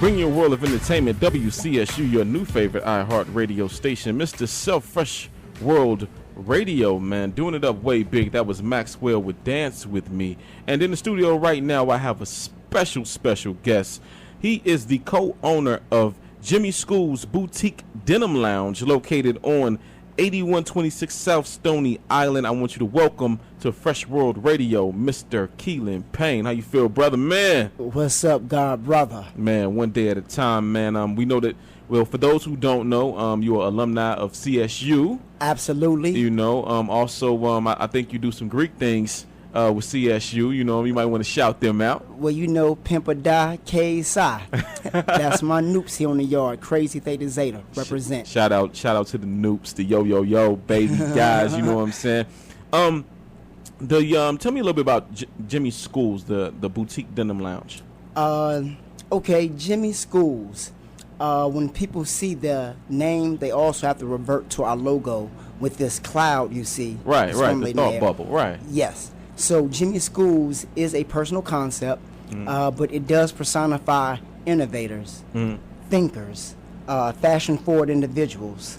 Bring your world of entertainment, WCSU, your new favorite iHeart radio station, Mr. Self-Fresh World Radio, man. Doing it up way big. That was Maxwell with Dance With Me. And in the studio right now, I have a special guest. He is the co-owner of Jimmi Skouls Boutique Denim Lounge, located on 8126 South Stony Island. I want you to welcome to Fresh World Radio, Mr. Keelan Payne. How you feel, brother, man? What's up, God, brother? Man, one day at a time, man. We know that, well, for those who don't know, you are alumni of CSU. Absolutely. You know, also, I think you do some Greek things with CSU. You know, you might want to shout them out. Well, you know, Pimp or Die, K-Psi. That's my noops here on the yard. Crazy Theta Zeta represent. Shout out to the noops, the yo baby guys. You know what I'm saying? Tell me a little bit about Jimmi Skouls, the boutique denim lounge. Okay, Jimmi Skouls. When people see the name, they also have to revert to our logo with this cloud you see. Right, the thought bubble, right. Yes. So Jimmi Skouls is a personal concept, but it does personify innovators, thinkers, fashion-forward individuals,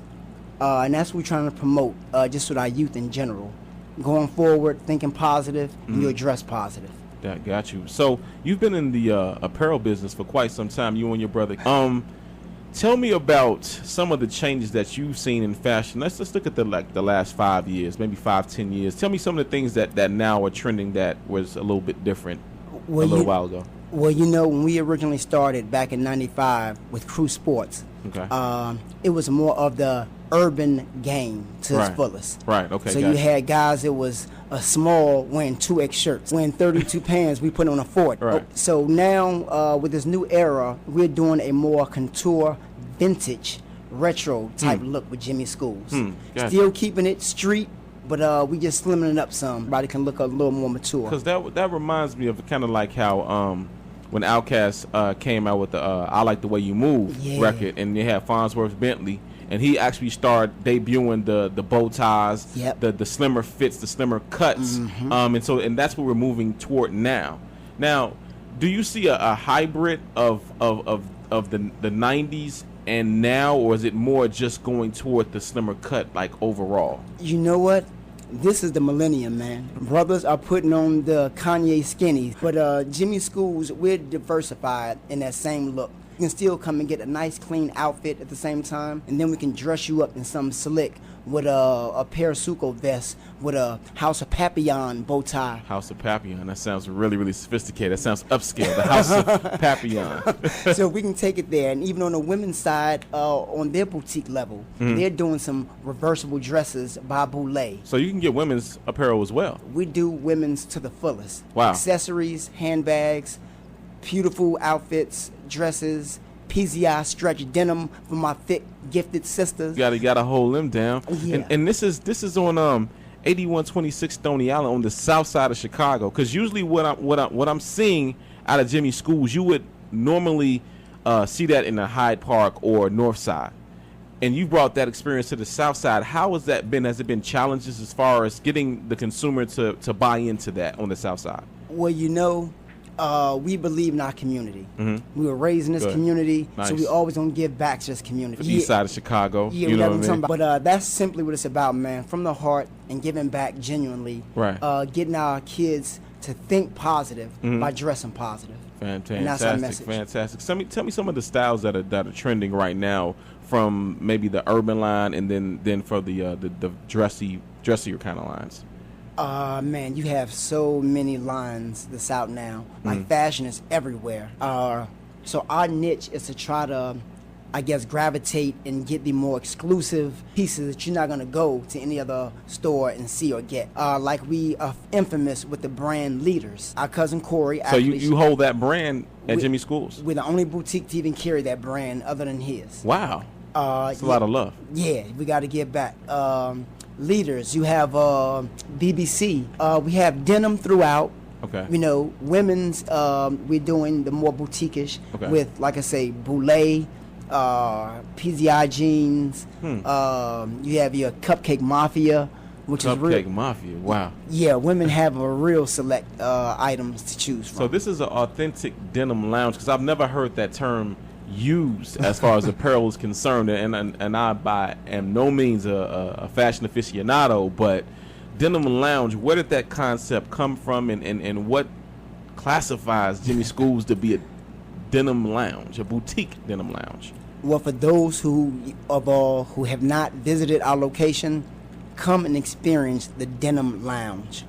and that's what we're trying to promote, just with our youth in general. Going forward, thinking positive, and you address positive. That got you. So you've been in the apparel business for quite some time, you and your brother. Tell me about some of the changes that you've seen in fashion. Let's look at the last 5 years, maybe 5-10 years. Tell me some of the things that now are trending that was a little bit different a little while ago. Well, you know, when we originally started back in '95 with Crew Sports, it was more of the urban game to its fullest. Right, okay. So you had guys, it was a small wearing 2X shirts, wearing 32 pants, we put on a 40. Right. So now with this new era, we're doing a more couture, vintage, retro type look with Jimmi Skouls. Still keeping it street, but we just slimming it up some. Everybody can look a little more mature. Because that reminds me of kind of like how when Outkast came out with the I Like the Way You Move record, and they had Farnsworth Bentley, and he actually started debuting the bow ties, the slimmer fits, the slimmer cuts, and that's what we're moving toward now. Now, do you see a hybrid of the 90s and now, or is it more just going toward the slimmer cut, like overall? You know what? This is the millennium, man. Brothers are putting on the Kanye skinnies, but Jimmi Skouls, we're diversified in that same look. You can still come and get a nice, clean outfit at the same time, and then we can dress you up in some slick with a Parasuco vest with a House of Papillon bow tie. House of Papillon. That sounds really, really sophisticated. That sounds upscale. The House of Papillon. So we can take it there, and even on the women's side, on their boutique level, they're doing some reversible dresses by Boulay. So you can get women's apparel as well. We do women's to the fullest. Wow. Accessories, handbags, beautiful outfits, dresses, PZI stretch denim for my thick, gifted sisters. You gotta hold them down. Yeah. And this is on 8126 Stony Island on the south side of Chicago. Because usually what I'm seeing out of Jimmi Skouls, you would normally see that in the Hyde Park or North Side. And you brought that experience to the south side. How has that been? Has it been challenges as far as getting the consumer to buy into that on the south side? Well, you know, we believe in our community. We were raised in this community, so we always gonna give back to this community. The east side of Chicago, you know what I mean? But that's simply what it's about, man. From the heart and giving back genuinely. Right. Getting our kids to think positive by dressing positive. Fantastic, and that's our message. Fantastic. Tell me some of the styles that are trending right now from maybe the urban line, and then for the dressier kind of lines. Man, you have so many lines that's out now. Like fashion is everywhere. So our niche is to try to, I guess, gravitate and get the more exclusive pieces that you're not gonna go to any other store and see or get. Like we are infamous with the brand Leaders. Our cousin Corey. So you hold that brand at Jimmi Skouls? We're the only boutique to even carry that brand other than his. Wow. It's a lot of love. Yeah, we got to give back. Leaders, you have BBC. We have denim throughout. Okay. You know, women's, we're doing the more boutique-ish with, like I say, Boulay, PZI jeans. You have your Cupcake Mafia, which is real. Cupcake Mafia, wow. Yeah, women have a real select items to choose from. So this is an authentic denim lounge, because I've never heard that term use as far as apparel is concerned, and I by am no means a fashion aficionado, but Denim Lounge, where did that concept come from, and what classifies Jimmi Skouls to be a denim lounge, a boutique denim lounge? Well, for those who have not visited our location, come and experience the Denim Lounge.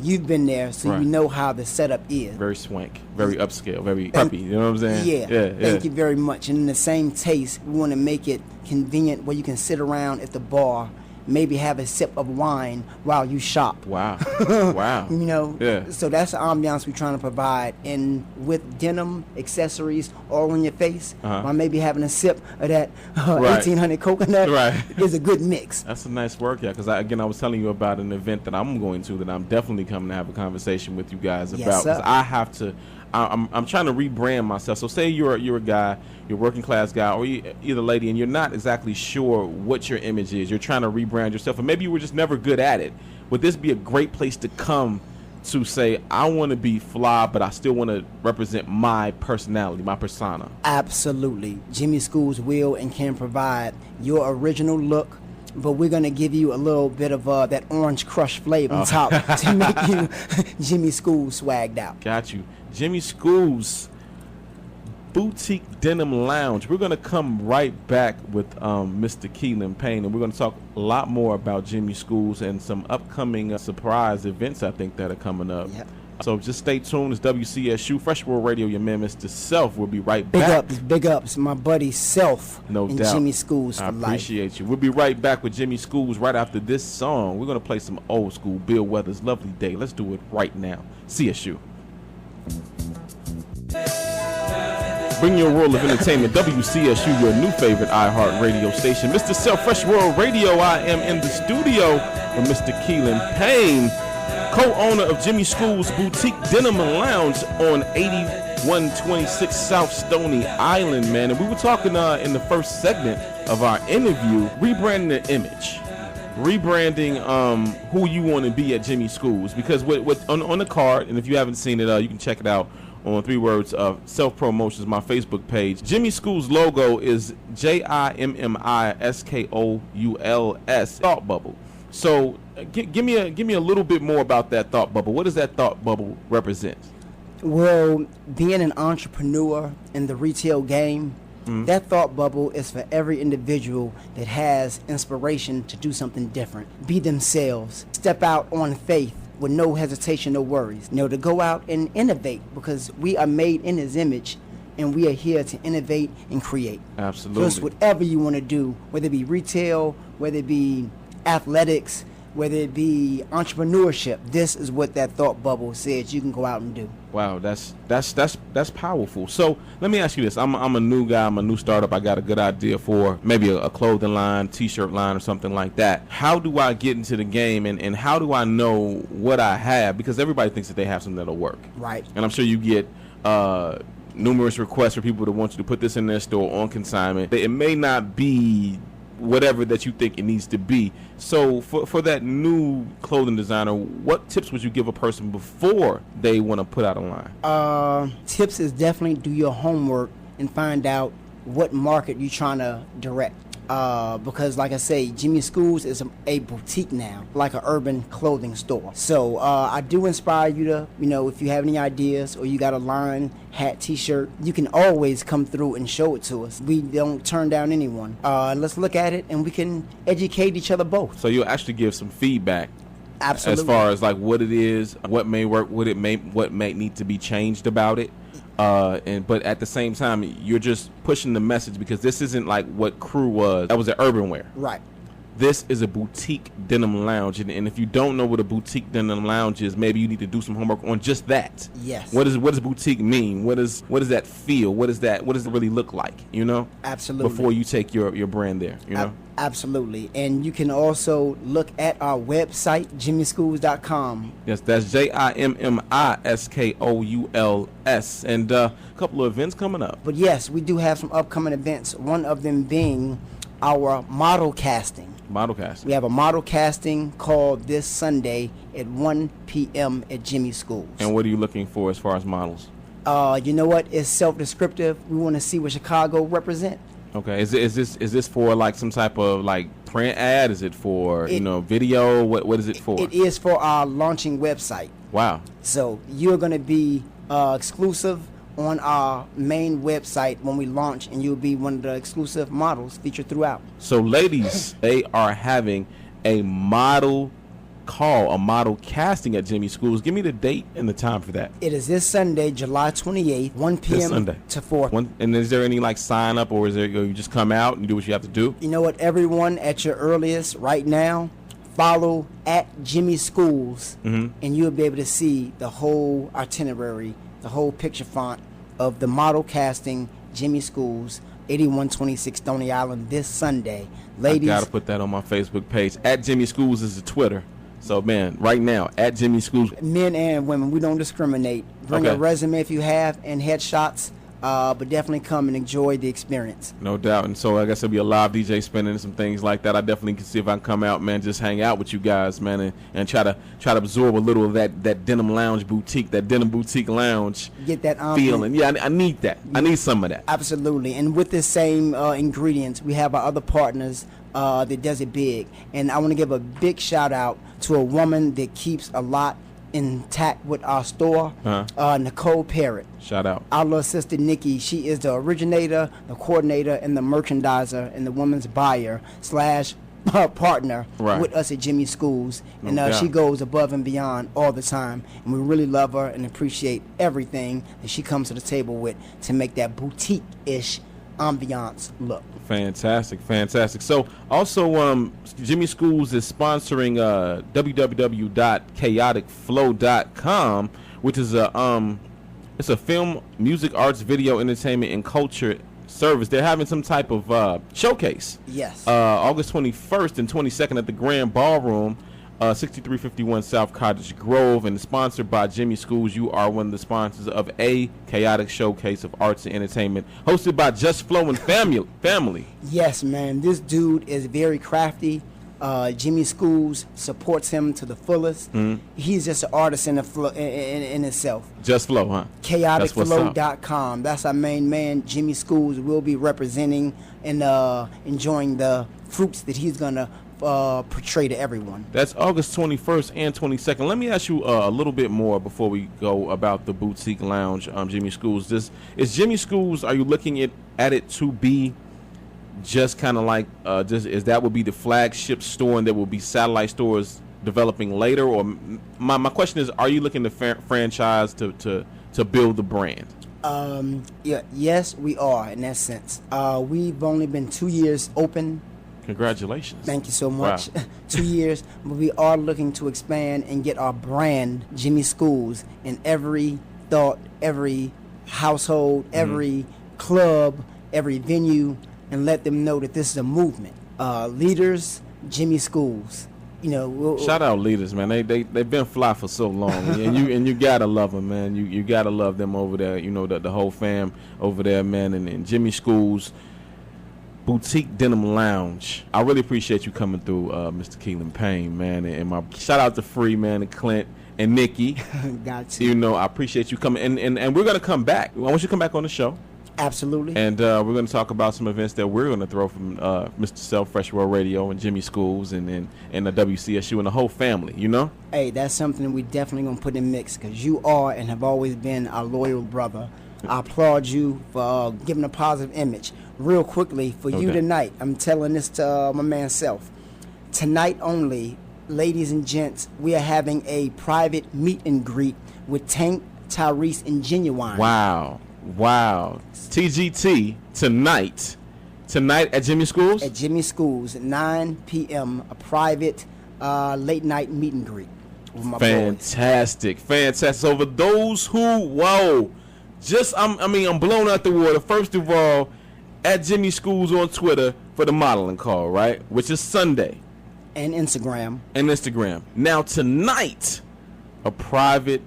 You've been there, so Right. you know how the setup is. Very swank, very upscale, very preppy. You know what I'm saying? Yeah. Thank you very much. And in the same taste, we want to make it convenient where you can sit around at the bar, maybe have a sip of wine while you shop. Wow. Wow. You know, Yeah. so that's the ambiance we're trying to provide. And with denim accessories all on your face, while maybe having a sip of that Right. 1800 coconut Right. is a good mix. That's a nice workout, because I was telling you about an event that I'm going to that I'm definitely coming to have a conversation with you guys Yes, about, sir. because I have to. I'm trying to rebrand myself. So say you're a guy, you're a working class guy, or either lady, and you're not exactly sure what your image is. You're trying to rebrand yourself, and maybe you were just never good at it. Would this be a great place to come to say, I want to be fly, but I still want to represent my personality, my persona? Absolutely. Jimmi Skouls will and can provide your original look, but we're going to give you a little bit of that orange crush flavor on top to make you Jimmi Skouls swagged out. Got you. Jimmi Skouls Boutique Denim Lounge. We're going to come right back with Mr. Keelan Payne, and we're going to talk a lot more about Jimmi Skouls and some upcoming surprise events, I think, that are coming up. Yep. So just stay tuned. It's WCSU, Fresh World Radio, your man, Mr. Self. We'll be right back. Big ups, my buddy Self No and doubt. Jimmi Skouls for I life. appreciate you. We'll be right back with Jimmi Skouls right after this song. We're going to play some old school Bill Weathers, Lovely Day. Let's do it right now. CSU. Bring your world of entertainment, WCSU, your new favorite iHeart radio station. Mr. Self, Fresh World Radio. I am in the studio with Mr. Keelan Payne, co-owner of Jimmi Skouls Boutique Denim Lounge on 8126 South Stony Island, man. And we were talking in the first segment of our interview, rebranding the image, rebranding who you want to be at Jimmi Skouls. Because on the card, and if you haven't seen it, you can check it out on 3 words of Self Promotions, my Facebook page. Jimmi Skouls logo is JIMMI SKOULS, thought bubble. So give me a little bit more about that thought bubble. What does that thought bubble represent? Well, being an entrepreneur in the retail game, that thought bubble is for every individual that has inspiration to do something different, be themselves, step out on faith with no hesitation, no worries. To go out and innovate, because we are made in His image, and we are here to innovate and create. Absolutely. So it's whatever you want to do, whether it be retail, whether it be athletics, whether it be entrepreneurship. This is what that thought bubble says you can go out and do. Wow, that's powerful. So let me ask you this: I'm a new guy, I'm a new startup. I got a good idea for maybe a clothing line, T-shirt line, or something like that. How do I get into the game, and how do I know what I have? Because everybody thinks that they have something that'll work, Right. and I'm sure you get numerous requests for people that want you to put this in their store on consignment. It may not be whatever that you think it needs to be. So for that new clothing designer, what tips would you give a person before they want to put out a line? Tips is definitely do your homework and find out what market you're trying to direct. Because like I say, Jimmi Skouls is a boutique now, like an urban clothing store. So I do inspire you to, if you have any ideas or you got a line, hat, T-shirt, you can always come through and show it to us. We don't turn down anyone. Let's look at it and we can educate each other both. So you'll actually give some feedback. Absolutely. As far as like what it is, what may work, what may need to be changed about it. But at the same time, you're just pushing the message, because this isn't like what Crew was. That was an urban wear. Right. This is a boutique denim lounge, and if you don't know what a boutique denim lounge is, maybe you need to do some homework on just that. Yes. What does boutique mean? What does that feel? What does it really look like? Absolutely. Before you take your brand there. Absolutely. And you can also look at our website, JimmiSkouls.com. Yes, that's JIMMISKOULS, and a couple of events coming up. But yes, we do have some upcoming events. One of them being our model casting. Model casting. We have a model casting called this Sunday at 1 p.m. at Jimmi Skouls. And what are you looking for as far as models? You know what? It's self-descriptive. We want to see what Chicago represent. Okay, is this for like some type of like print ad? Is it for video? What is it for? It is for our launching website. Wow. So you're going to be exclusive on our main website when we launch, and you'll be one of the exclusive models featured throughout. So ladies, they are having a model call, a model casting at Jimmi Skouls. Give me the date and the time for that. It is this Sunday, July 28th, 1 p.m. to 4. And is there any like sign up, or is there you just come out and do what you have to do? You know what? Everyone at your earliest right now, follow at Jimmi Skouls, and you'll be able to see the whole itinerary, the whole picture font of the model casting Jimmi Skouls, 8126 Stony Island this Sunday. Ladies, I gotta put that on my Facebook page. At Jimmi Skouls is the Twitter. So, man, right now, at Jimmi Skouls. Men and women, we don't discriminate. Bring a resume if you have, and headshots, but definitely come and enjoy the experience. No doubt. And so, I guess there'll be a live DJ spinning and some things like that. I definitely can see if I can come out, man, just hang out with you guys, man, and try to absorb a little of that Denim Lounge boutique, that Denim Boutique Lounge. Get that feeling. Yeah, I need that. I need some of that. Absolutely. And with the same ingredients, we have our other partners that does it big. And I want to give a big shout out to a woman that keeps a lot intact with our store, Nicole Parrott. Shout out. Our little sister Nikki, she is the originator, the coordinator, and the merchandiser, and the woman's buyer / partner with us at Jimmi Skouls. And she goes above and beyond all the time. And we really love her and appreciate everything that she comes to the table with to make that boutique-ish ambiance look. Fantastic. So also Jimmi Skouls is sponsoring www.chaoticflow.com, which is it's a film, music, arts, video, entertainment, and culture service. They're having some type of showcase. Yes. August 21st and 22nd at the Grand Ballroom, 6351 South Cottage Grove, and sponsored by Jimmi Skouls. You are one of the sponsors of a chaotic showcase of arts and entertainment, hosted by Just Flow and family. Yes, man. This dude is very crafty. Jimmi Skouls supports him to the fullest. He's just an artist in itself. Just Flow, huh? Chaoticflow.com. That's our main man. Jimmi Skouls will be representing and enjoying the fruits that he's gonna portray to everyone. That's August 21st and 22nd. Let me ask you a little bit more before we go about the boutique lounge, Jimmi Skouls. Is Jimmi Skouls, are you looking at it to be just kind of like is that would be the flagship store, and there will be satellite stores developing later? Or my question is, are you looking to franchise to build the brand? Yes, we are in that sense. We've only been 2 years open. Congratulations. Thank you so much. Wow. 2 years, but we are looking to expand and get our brand, Jimmi Skouls, in every thought, every household, every club, every venue, and let them know that this is a movement. Leaders, Jimmi Skouls. Shout out leaders, man. They've been fly for so long, and you gotta love them, man. You gotta love them over there. The whole fam over there, man. And Jimmi Skouls Boutique Denim Lounge. I really appreciate you coming through, Mr. Keelan Payne, man. And my shout out to Free, man, and Clint and Nikki. Got you. I appreciate you coming, and we're gonna come back. I want you to come back on the show. Absolutely. And we're going to talk about some events that we're going to throw from Mr. Self Fresh World Radio and Jimmi Skouls and the WCSU and the whole family, Hey, that's something we definitely going to put in mix, because you are and have always been our loyal brother. I applaud you for giving a positive image. Real quickly, for you tonight, I'm telling this to my man Self. Tonight only, ladies and gents, we are having a private meet and greet with Tank, Tyrese, and Genuine. Wow. TGT tonight at Jimmi Skouls? At Jimmi Skouls at 9 p.m. A private late night meet and greet with my Fantastic. So for those who, I'm blown out the water. First of all, at Jimmi Skouls on Twitter for the modeling call, right? Which is Sunday. And Instagram. Now tonight, a private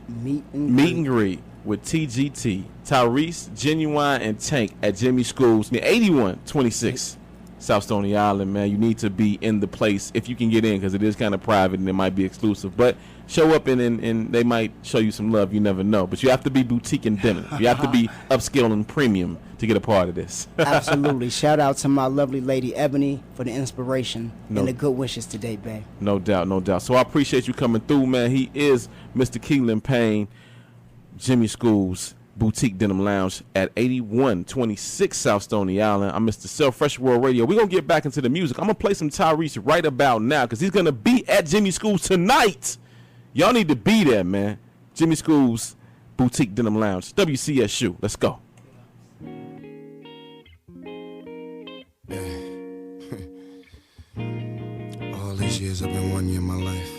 meet and greet with TGT, Tyrese, Genuine, and Tank at Jimmi Skouls, 8126 South Stony Island, man, you need to be in the place if you can get in, because it is kind of private and it might be exclusive. But show up and they might show you some love. You never know. But you have to be boutique and denim. You have to be upscale and premium to get a part of this. Absolutely. Shout out to my lovely lady Ebony for the inspiration and the good wishes today, babe. No doubt, no doubt. So I appreciate you coming through, man. He is Mr. Keelan Payne, Jimmi Skouls, Boutique Denim Lounge at 8126 South Stony Island. I'm Mr. Self Fresh World Radio. We're going to get back into the music. I'm going to play some Tyrese right about now because he's going to be at Jimmi Skouls tonight. Y'all need to be there, man. Jimmi Skouls, Boutique Denim Lounge, WCSU. Let's go. All these years I've been wanting you in my life.